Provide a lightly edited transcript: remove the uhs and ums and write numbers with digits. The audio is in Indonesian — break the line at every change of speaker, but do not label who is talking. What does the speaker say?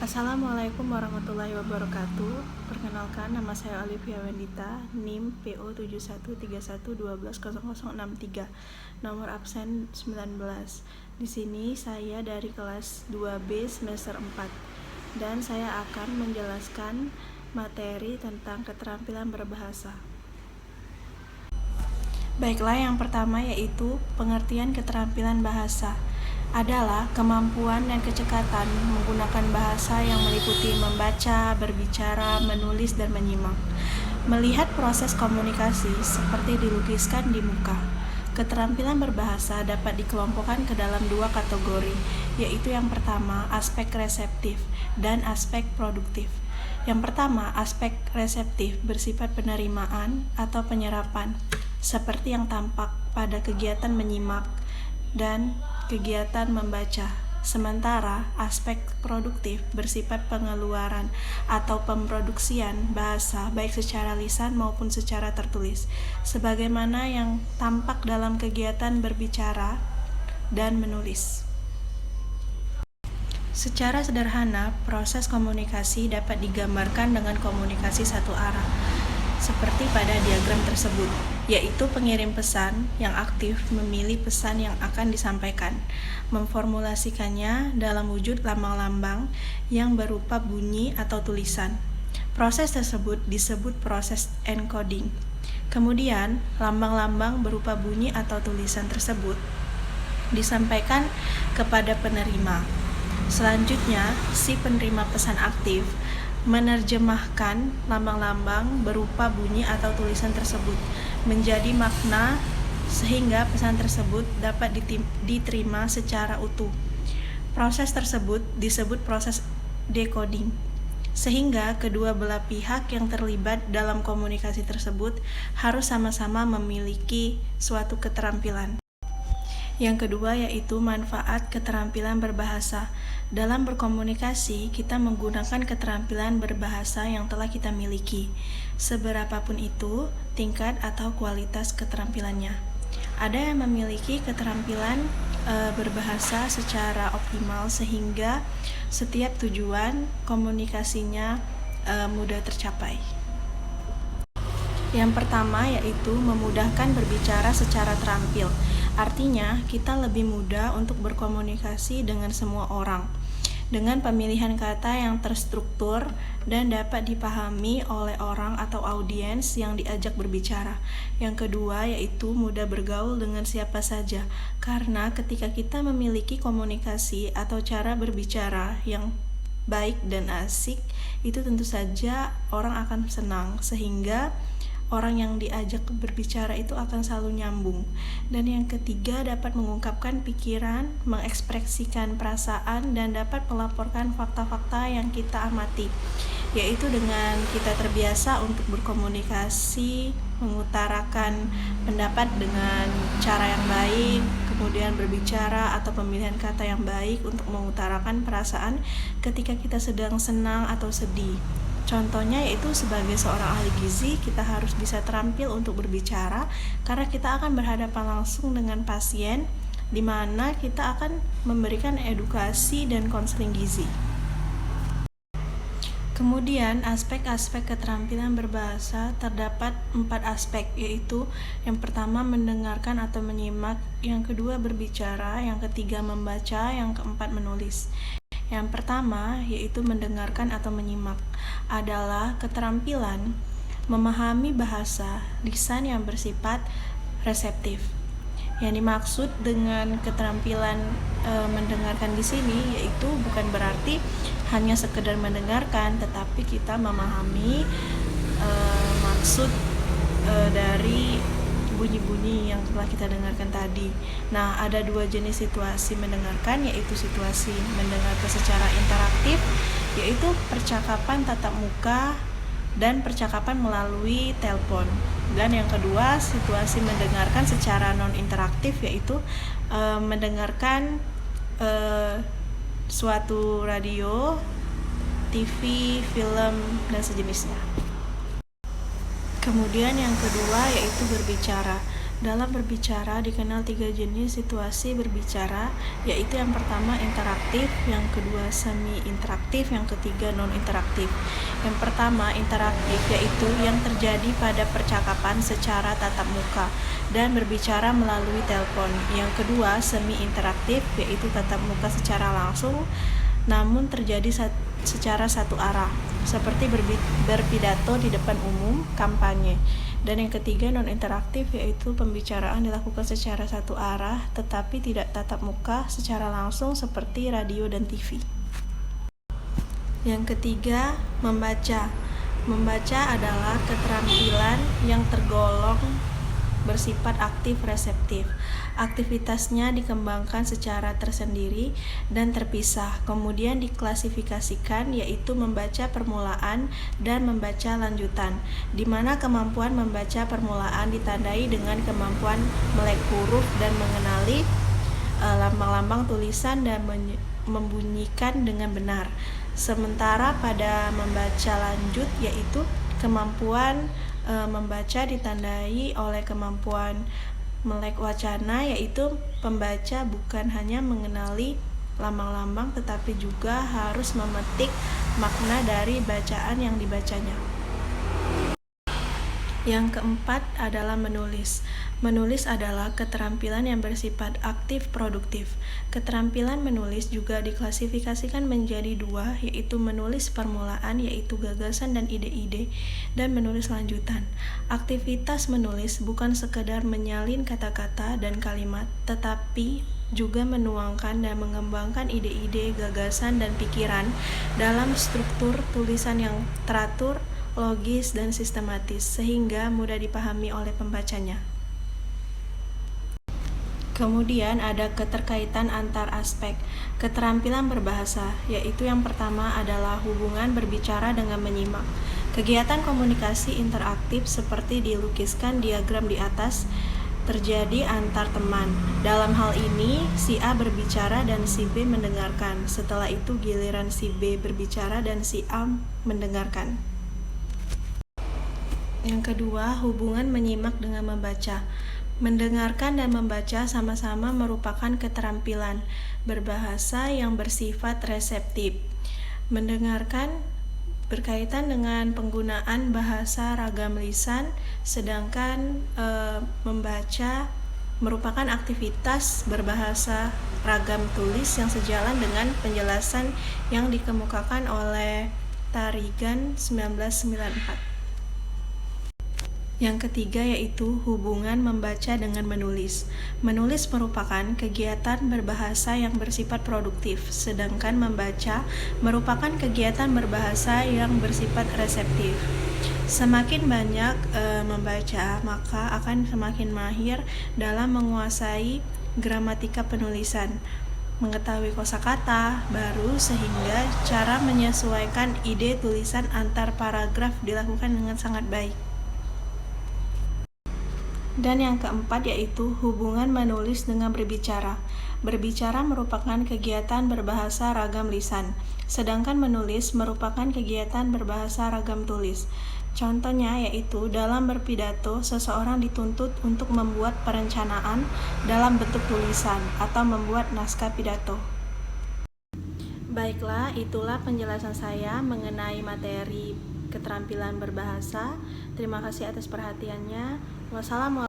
Assalamualaikum warahmatullahi wabarakatuh. Perkenalkan, nama saya Olivia Wendita, NIM PO 7131120063, nomor absen 19. Di sini saya dari kelas 2B semester 4 dan saya akan menjelaskan materi tentang keterampilan berbahasa. Baiklah, yang pertama yaitu pengertian keterampilan bahasa adalah kemampuan dan kecekatan menggunakan bahasa yang meliputi membaca, berbicara, menulis, dan menyimak. Melihat proses komunikasi seperti dilukiskan di muka. Keterampilan berbahasa dapat dikelompokkan ke dalam dua kategori, yaitu yang pertama aspek reseptif dan aspek produktif. Yang pertama, aspek reseptif bersifat penerimaan atau penyerapan, seperti yang tampak pada kegiatan menyimak dan kegiatan membaca. Sementara aspek produktif bersifat pengeluaran atau pemproduksian bahasa baik secara lisan maupun secara tertulis, sebagaimana yang tampak dalam kegiatan berbicara dan menulis. Secara sederhana, proses komunikasi dapat digambarkan dengan komunikasi satu arah, seperti pada diagram tersebut, yaitu pengirim pesan yang aktif memilih pesan yang akan disampaikan, memformulasikannya dalam wujud lambang-lambang yang berupa bunyi atau tulisan. Proses tersebut disebut proses encoding. Kemudian, lambang-lambang berupa bunyi atau tulisan tersebut disampaikan kepada penerima. Selanjutnya, si penerima pesan aktif menerjemahkan lambang-lambang berupa bunyi atau tulisan tersebut menjadi makna sehingga pesan tersebut dapat diterima secara utuh. Proses tersebut disebut proses decoding, sehingga kedua belah pihak yang terlibat dalam komunikasi tersebut harus sama-sama memiliki suatu keterampilan. Yang kedua yaitu manfaat keterampilan berbahasa. Dalam berkomunikasi, kita menggunakan keterampilan berbahasa yang telah kita miliki, seberapapun itu tingkat atau kualitas keterampilannya. Ada yang memiliki keterampilan berbahasa secara optimal sehingga setiap tujuan komunikasinya mudah tercapai. Yang pertama yaitu memudahkan berbicara secara terampil. Artinya, kita lebih mudah untuk berkomunikasi dengan semua orang dengan pemilihan kata yang terstruktur dan dapat dipahami oleh orang atau audiens yang diajak berbicara. Yang kedua yaitu mudah bergaul dengan siapa saja, karena ketika kita memiliki komunikasi atau cara berbicara yang baik dan asik, itu tentu saja orang akan senang, sehingga orang yang diajak berbicara itu akan selalu nyambung. Dan yang ketiga, dapat mengungkapkan pikiran, mengekspresikan perasaan, dan dapat melaporkan fakta-fakta yang kita amati, yaitu dengan kita terbiasa untuk berkomunikasi, mengutarakan pendapat dengan cara yang baik, kemudian berbicara atau pemilihan kata yang baik untuk mengutarakan perasaan ketika kita sedang senang atau sedih. Contohnya yaitu sebagai seorang ahli gizi, kita harus bisa terampil untuk berbicara karena kita akan berhadapan langsung dengan pasien di mana kita akan memberikan edukasi dan konseling gizi. Kemudian aspek-aspek keterampilan berbahasa terdapat 4 aspek, yaitu yang pertama mendengarkan atau menyimak, yang kedua berbicara, yang ketiga membaca, yang keempat menulis. Yang pertama, yaitu mendengarkan atau menyimak, adalah keterampilan memahami bahasa lisan yang bersifat reseptif. Yang dimaksud dengan keterampilan mendengarkan di sini yaitu bukan berarti hanya sekedar mendengarkan, tetapi kita memahami maksud dari bunyi-bunyi yang telah kita dengarkan tadi. Nah, ada 2 jenis situasi mendengarkan, yaitu situasi mendengarkan secara interaktif, yaitu percakapan tatap muka dan percakapan melalui telepon. Dan yang kedua, situasi mendengarkan secara non-interaktif, yaitu mendengarkan suatu radio, TV, film, dan sejenisnya. Kemudian yang kedua yaitu berbicara. Dalam berbicara dikenal 3 jenis situasi berbicara, yaitu yang pertama interaktif, yang kedua semi interaktif, yang ketiga non interaktif. Yang pertama interaktif yaitu yang terjadi pada percakapan secara tatap muka dan berbicara melalui telepon. Yang kedua semi interaktif yaitu tatap muka secara langsung namun terjadi secara satu arah, seperti berpidato di depan umum, kampanye. Dan yang ketiga non-interaktif yaitu pembicaraan dilakukan secara satu arah tetapi tidak tatap muka secara langsung seperti radio dan TV. Yang ketiga, membaca. Membaca adalah keterampilan yang tergolong bersifat aktif reseptif. Aktivitasnya dikembangkan secara tersendiri dan terpisah, kemudian diklasifikasikan yaitu membaca permulaan dan membaca lanjutan, di mana kemampuan membaca permulaan ditandai dengan kemampuan melek huruf dan mengenali lambang-lambang tulisan dan membunyikan dengan benar. Sementara pada membaca lanjut yaitu kemampuan membaca ditandai oleh kemampuan melek wacana, yaitu pembaca bukan hanya mengenali lambang-lambang tetapi juga harus memetik makna dari bacaan yang dibacanya. Yang keempat adalah menulis. Menulis adalah keterampilan yang bersifat aktif produktif. Keterampilan menulis juga diklasifikasikan menjadi dua, yaitu menulis permulaan, yaitu gagasan dan ide-ide, dan menulis lanjutan. Aktivitas menulis bukan sekedar menyalin kata-kata dan kalimat, tetapi juga menuangkan dan mengembangkan ide-ide, gagasan, dan pikiran dalam struktur tulisan yang teratur, logis, dan sistematis, sehingga mudah dipahami oleh pembacanya. Kemudian ada keterkaitan antar aspek keterampilan berbahasa, yaitu yang pertama adalah hubungan berbicara dengan menyimak. Kegiatan komunikasi interaktif seperti dilukiskan diagram di atas terjadi antar teman. Dalam hal ini, si A berbicara dan si B mendengarkan. Setelah itu giliran si B berbicara dan si A mendengarkan. Yang kedua, hubungan menyimak dengan membaca. Mendengarkan dan membaca sama-sama merupakan keterampilan berbahasa yang bersifat reseptif. Mendengarkan berkaitan dengan penggunaan bahasa ragam lisan, sedangkan membaca merupakan aktivitas berbahasa ragam tulis yang sejalan dengan penjelasan yang dikemukakan oleh Tarigan 1994. Yang ketiga yaitu hubungan membaca dengan menulis. Menulis merupakan kegiatan berbahasa yang bersifat produktif, sedangkan membaca merupakan kegiatan berbahasa yang bersifat reseptif. Semakin banyak membaca, maka akan semakin mahir dalam menguasai gramatika penulisan, mengetahui kosakata baru, sehingga cara menyesuaikan ide tulisan antar paragraf dilakukan dengan sangat baik. Dan yang keempat yaitu hubungan menulis dengan berbicara. Berbicara merupakan kegiatan berbahasa ragam lisan, sedangkan menulis merupakan kegiatan berbahasa ragam tulis. Contohnya yaitu dalam berpidato, seseorang dituntut untuk membuat perencanaan dalam bentuk tulisan atau membuat naskah pidato. Baiklah, itulah penjelasan saya mengenai materi keterampilan berbahasa. Terima kasih atas perhatiannya. Wassalamualaikum.